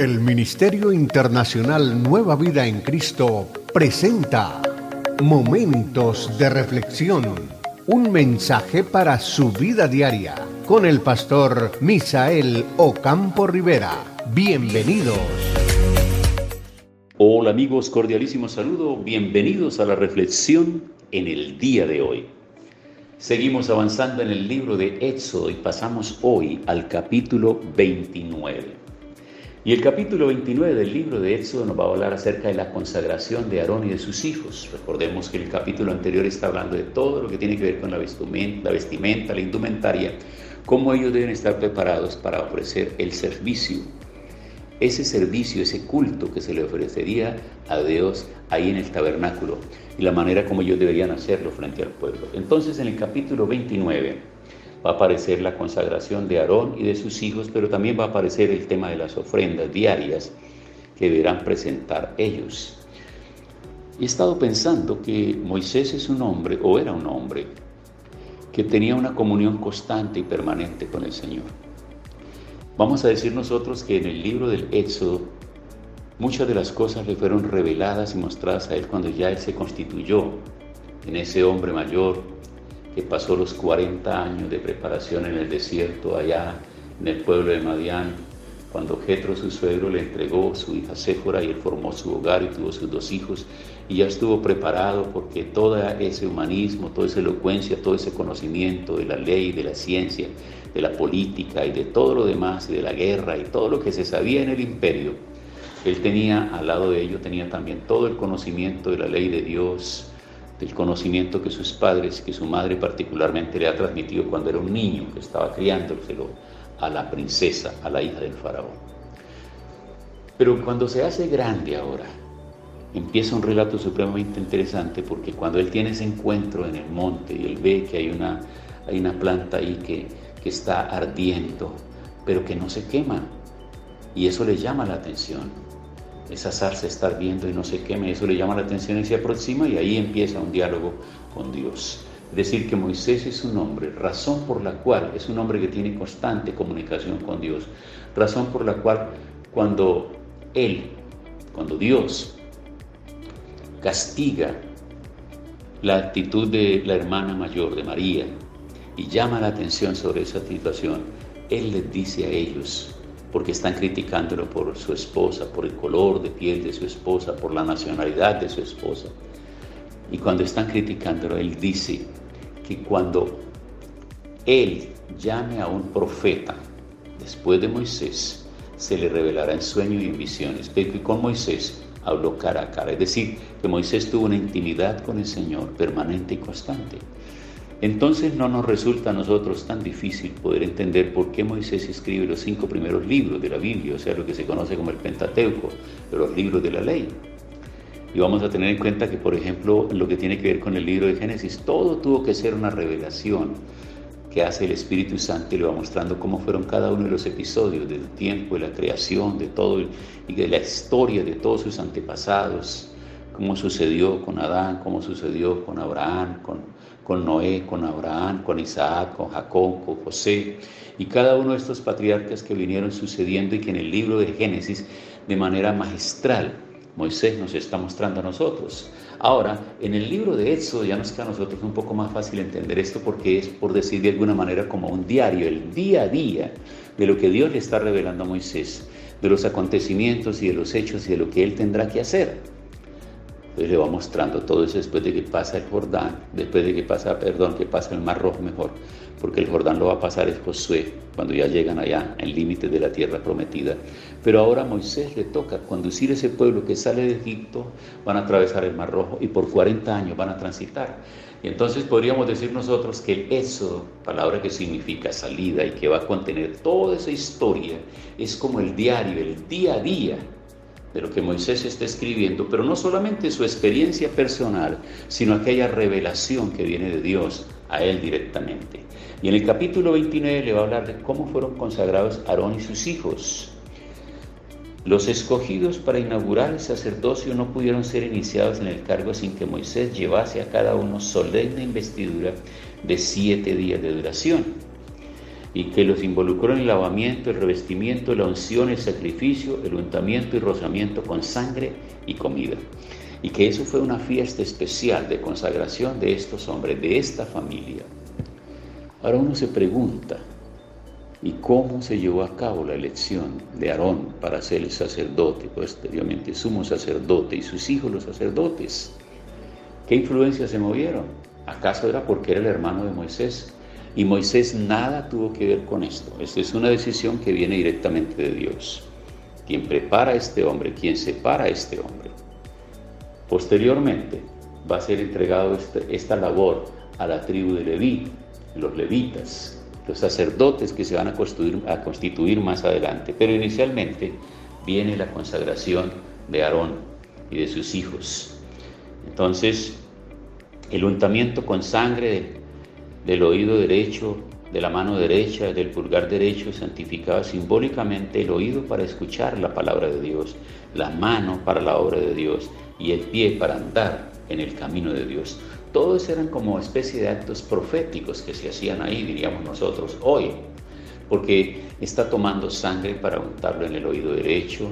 El Ministerio Internacional Nueva Vida en Cristo presenta Momentos de Reflexión, un mensaje para su vida diaria, con el pastor Misael Ocampo Rivera. Bienvenidos. Hola amigos, cordialísimo saludo, bienvenidos a la reflexión en el día de hoy. Seguimos avanzando en el libro de Éxodo y pasamos hoy al capítulo 29. Y el capítulo 29 del libro de Éxodo nos va a hablar acerca de la consagración de Aarón y de sus hijos. Recordemos que el capítulo anterior está hablando de todo lo que tiene que ver con la vestimenta, la indumentaria, cómo ellos deben estar preparados para ofrecer el servicio. Ese servicio, ese culto que se le ofrecería a Dios ahí en el tabernáculo y la manera como ellos deberían hacerlo frente al pueblo. Entonces en el capítulo 29 va a aparecer la consagración de Aarón y de sus hijos, pero también va a aparecer el tema de las ofrendas diarias que deberán presentar ellos. Y he estado pensando que Moisés es un hombre, o era un hombre, que tenía una comunión constante y permanente con el Señor. Vamos a decir nosotros que en el libro del Éxodo muchas de las cosas le fueron reveladas y mostradas a él cuando ya él se constituyó en ese hombre mayor que pasó los 40 años de preparación en el desierto allá en el pueblo de Madián, cuando Jetro, su suegro, le entregó su hija Séfora y él formó su hogar y tuvo sus 2 hijos y ya estuvo preparado porque todo ese humanismo, toda esa elocuencia, todo ese conocimiento de la ley, de la ciencia, de la política y de todo lo demás, y de la guerra y todo lo que se sabía en el imperio, él tenía al lado de ello, tenía también todo el conocimiento de la ley de Dios, del conocimiento que sus padres, que su madre particularmente le ha transmitido cuando era un niño, que estaba criándoselo a la princesa, a la hija del faraón. Pero cuando se hace grande ahora, empieza un relato supremamente interesante, porque cuando él tiene ese encuentro en el monte y él ve que hay una planta ahí que está ardiendo, pero que no se quema, y eso le llama la atención. Esa zarza está ardiendo y no se quema, eso le llama la atención y se aproxima, y ahí empieza un diálogo con Dios. Es decir, que Moisés es un hombre, razón por la cual es un hombre que tiene constante comunicación con Dios, razón por la cual cuando Dios castiga la actitud de la hermana mayor de María y llama la atención sobre esa situación, él les dice a ellos, porque están criticándolo por su esposa, por el color de piel de su esposa, por la nacionalidad de su esposa. Y cuando están criticándolo, él dice que cuando él llame a un profeta después de Moisés, se le revelará en sueños y en visiones, pero que con Moisés habló cara a cara. Es decir, que Moisés tuvo una intimidad con el Señor permanente y constante. Entonces no nos resulta a nosotros tan difícil poder entender por qué Moisés escribe los 5 primeros libros de la Biblia, o sea, lo que se conoce como el Pentateuco, de los libros de la ley. Y vamos a tener en cuenta que, por ejemplo, en lo que tiene que ver con el libro de Génesis, todo tuvo que ser una revelación que hace el Espíritu Santo y le va mostrando cómo fueron cada uno de los episodios del tiempo, de la creación, de todo y de la historia de todos sus antepasados, cómo sucedió con Adán, cómo sucedió con Abraham, con Noé, con Abraham, con Isaac, con Jacob, con José, y cada uno de estos patriarcas que vinieron sucediendo y que en el libro de Génesis, de manera magistral, Moisés nos está mostrando a nosotros. Ahora, en el libro de Éxodo ya nos queda a nosotros un poco más fácil entender esto, porque es, por decir de alguna manera, como un diario, el día a día de lo que Dios le está revelando a Moisés, de los acontecimientos y de los hechos y de lo que él tendrá que hacer. Entonces le va mostrando todo eso después de que pasa el Jordán, que pasa el Mar Rojo mejor, porque el Jordán lo va a pasar es Josué, cuando ya llegan allá, en límites de la tierra prometida. Pero ahora a Moisés le toca conducir ese pueblo que sale de Egipto, van a atravesar el Mar Rojo y por 40 años van a transitar. Y entonces podríamos decir nosotros que el Éxodo, palabra que significa salida y que va a contener toda esa historia, es como el diario, el día a día de lo que Moisés está escribiendo, pero no solamente su experiencia personal, sino aquella revelación que viene de Dios a él directamente. Y en el capítulo 29 le va a hablar de cómo fueron consagrados Aarón y sus hijos. Los escogidos para inaugurar el sacerdocio no pudieron ser iniciados en el cargo sin que Moisés llevase a cada uno solemne investidura de 7 días de duración. y que los involucró en el lavamiento, el revestimiento, la unción, el sacrificio, el untamiento y rozamiento con sangre y comida. Y que eso fue una fiesta especial de consagración de estos hombres, de esta familia. Ahora uno se pregunta, ¿y cómo se llevó a cabo la elección de Aarón para ser el sacerdote, posteriormente sumo sacerdote, y sus hijos los sacerdotes? ¿Qué influencias se movieron? ¿Acaso era porque era el hermano de Moisés? Y Moisés nada tuvo que ver con esto. Esta es una decisión que viene directamente de Dios. Quien prepara a este hombre, quien separa a este hombre. Posteriormente va a ser entregado esta labor a la tribu de Leví, los levitas, los sacerdotes que se van a constituir más adelante. Pero inicialmente viene la consagración de Aarón y de sus hijos. Entonces, el untamiento con sangre del oído derecho, de la mano derecha, del pulgar derecho, santificaba simbólicamente el oído para escuchar la palabra de Dios, la mano para la obra de Dios y el pie para andar en el camino de Dios. Todos eran como especie de actos proféticos que se hacían ahí, diríamos nosotros, hoy, porque está tomando sangre para untarlo en el oído derecho,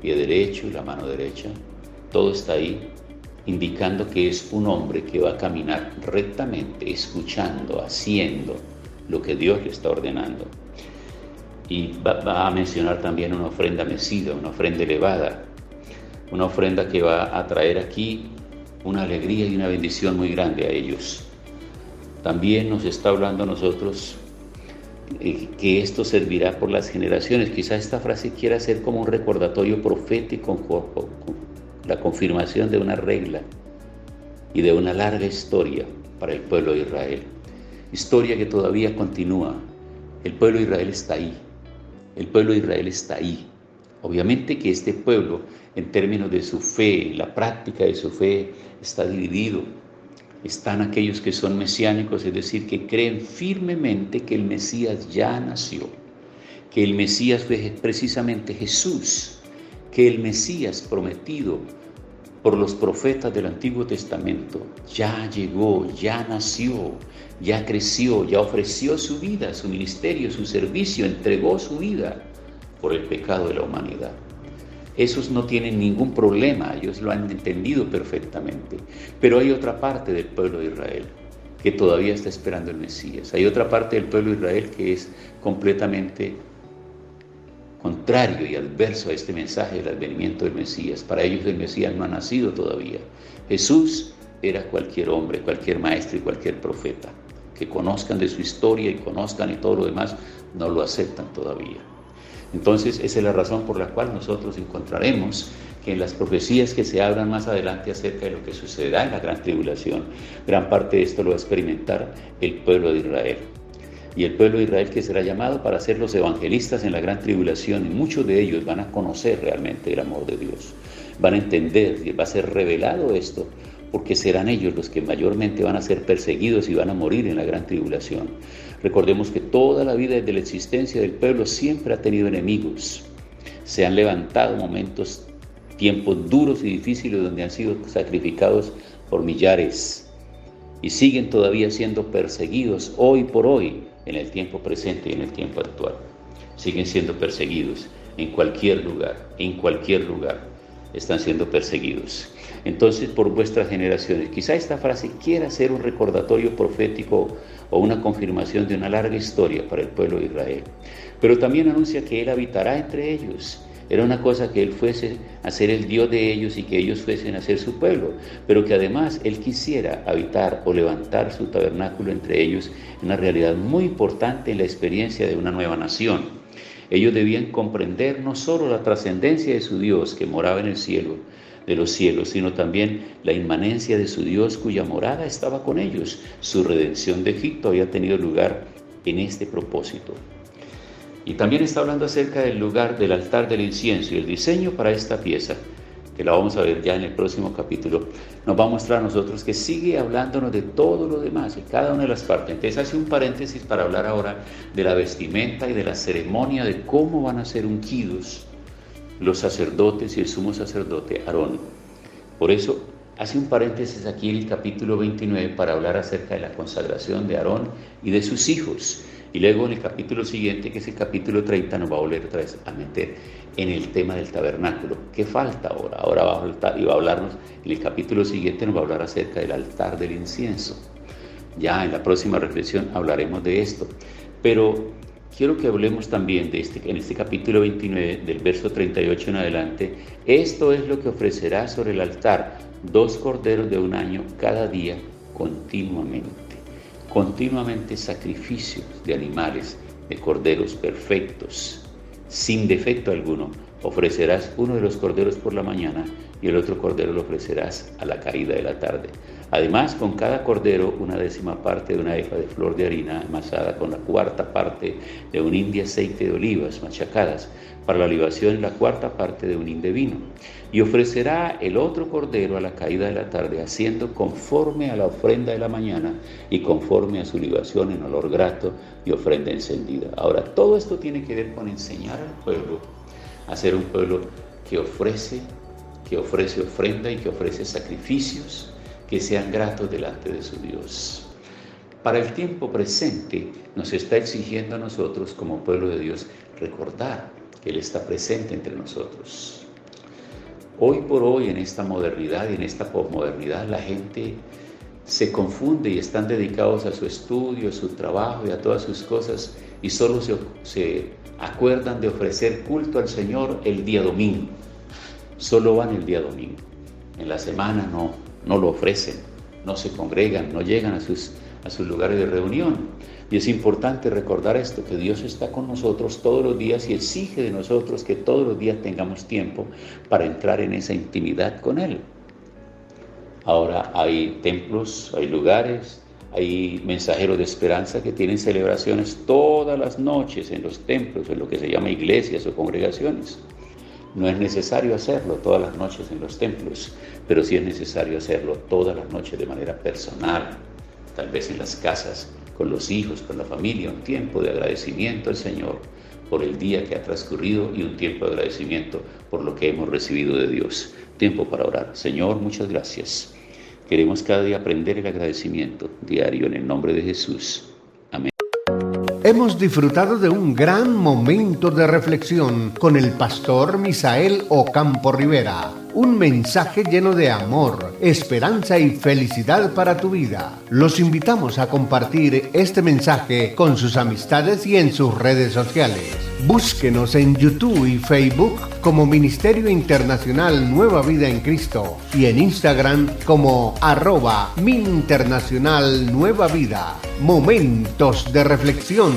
pie derecho y la mano derecha. Todo está ahí, indicando que es un hombre que va a caminar rectamente, escuchando, haciendo lo que Dios le está ordenando. Y va a mencionar también una ofrenda mecida, una ofrenda elevada, una ofrenda que va a traer aquí una alegría y una bendición muy grande a ellos. También nos está hablando a nosotros que esto servirá por las generaciones. Quizá esta frase quiera ser como un recordatorio profético, la confirmación de una regla y de una larga historia para el pueblo de Israel. Historia que todavía continúa. El pueblo de Israel está ahí. El pueblo de Israel está ahí. Obviamente que este pueblo, en términos de su fe, la práctica de su fe, está dividido. Están aquellos que son mesiánicos, es decir, que creen firmemente que el Mesías ya nació, que el Mesías fue precisamente Jesús, que el Mesías prometido por los profetas del Antiguo Testamento ya llegó, ya nació, ya creció, ya ofreció su vida, su ministerio, su servicio, entregó su vida por el pecado de la humanidad. Esos no tienen ningún problema, ellos lo han entendido perfectamente. Pero hay otra parte del pueblo de Israel que todavía está esperando el Mesías. Hay otra parte del pueblo de Israel que es completamente contrario y adverso a este mensaje del advenimiento del Mesías. Para ellos el Mesías no ha nacido todavía. Jesús era cualquier hombre, cualquier maestro y cualquier profeta. Que conozcan de su historia y conozcan y todo lo demás, no lo aceptan todavía. Entonces, esa es la razón por la cual nosotros encontraremos que en las profecías que se hablan más adelante acerca de lo que sucederá en la gran tribulación, gran parte de esto lo va a experimentar el pueblo de Israel. Y el pueblo de Israel que será llamado para ser los evangelistas en la gran tribulación, y muchos de ellos van a conocer realmente el amor de Dios, van a entender y va a ser revelado esto, porque serán ellos los que mayormente van a ser perseguidos y van a morir en la gran tribulación. Recordemos que toda la vida desde la existencia del pueblo siempre ha tenido enemigos. Se han levantado momentos, tiempos duros y difíciles donde han sido sacrificados por millares y siguen todavía siendo perseguidos hoy por hoy en el tiempo presente y en el tiempo actual. Siguen siendo perseguidos en cualquier lugar, están siendo perseguidos. Entonces, por vuestras generaciones, quizá esta frase quiera ser un recordatorio profético o una confirmación de una larga historia para el pueblo de Israel. Pero también anuncia que Él habitará entre ellos. Era una cosa que Él fuese a ser el Dios de ellos y que ellos fuesen a ser su pueblo, pero que además Él quisiera habitar o levantar su tabernáculo entre ellos, una realidad muy importante en la experiencia de una nueva nación. Ellos debían comprender no solo la trascendencia de su Dios que moraba en el cielo, de los cielos, sino también la inmanencia de su Dios cuya morada estaba con ellos. Su redención de Egipto había tenido lugar en este propósito. Y también está hablando acerca del lugar del altar del incienso y el diseño para esta pieza, que la vamos a ver ya en el próximo capítulo. Nos va a mostrar a nosotros que sigue hablándonos de todo lo demás, de cada una de las partes. Entonces hace un paréntesis para hablar ahora de la vestimenta y de la ceremonia de cómo van a ser ungidos los sacerdotes y el sumo sacerdote Aarón. Por eso hace un paréntesis aquí en el capítulo 29 para hablar acerca de la consagración de Aarón y de sus hijos, Y luego en el capítulo siguiente, que es el capítulo 30, nos va a volver otra vez a meter en el tema del tabernáculo. ¿Qué falta ahora? Ahora va a faltar, y va a hablarnos, en el capítulo siguiente nos va a hablar acerca del altar del incienso. Ya en la próxima reflexión hablaremos de esto. Pero quiero que hablemos también de en este capítulo 29, del verso 38 en adelante. Esto es lo que ofrecerá sobre el altar: 2 corderos de un año cada día continuamente. Continuamente sacrificios de animales, de corderos perfectos, sin defecto alguno. Ofrecerás uno de los corderos por la mañana y el otro cordero lo ofrecerás a la caída de la tarde. Además, con cada cordero, 1/10 parte de una efa de flor de harina amasada con la 4ª parte de un hin de aceite de olivas machacadas, para la libación la 4ª parte de un hin de vino. Y ofrecerá el otro cordero a la caída de la tarde, haciendo conforme a la ofrenda de la mañana y conforme a su libación en olor grato y ofrenda encendida. Ahora, todo esto tiene que ver con enseñar al pueblo a ser un pueblo que ofrece ofrenda y que ofrece sacrificios que sean gratos delante de su Dios. Para el tiempo presente nos está exigiendo a nosotros como pueblo de Dios recordar que Él está presente entre nosotros. Hoy por hoy, en esta modernidad y en esta posmodernidad, la gente se confunde y están dedicados a su estudio, a su trabajo y a todas sus cosas, y solo se acuerdan de ofrecer culto al Señor el día domingo. Solo van el día domingo. En la semana no lo ofrecen, no se congregan, no llegan a sus lugares de reunión. Y es importante recordar esto, que Dios está con nosotros todos los días y exige de nosotros que todos los días tengamos tiempo para entrar en esa intimidad con Él. Ahora hay templos, hay lugares, hay mensajeros de esperanza que tienen celebraciones todas las noches en los templos, en lo que se llama iglesias o congregaciones. No es necesario hacerlo todas las noches en los templos, pero sí es necesario hacerlo todas las noches de manera personal, tal vez en las casas, con los hijos, con la familia, un tiempo de agradecimiento al Señor por el día que ha transcurrido y un tiempo de agradecimiento por lo que hemos recibido de Dios. Tiempo para orar. Señor, muchas gracias. Queremos cada día aprender el agradecimiento diario en el nombre de Jesús. Amén. Hemos disfrutado de un gran momento de reflexión con el pastor Misael Ocampo Rivera. Un mensaje lleno de amor, esperanza y felicidad para tu vida. Los invitamos a compartir este mensaje con sus amistades y en sus redes sociales. Búsquenos en YouTube y Facebook como Ministerio Internacional Nueva Vida en Cristo y en Instagram como @MIinternacional Nueva Vida. Momentos de reflexión.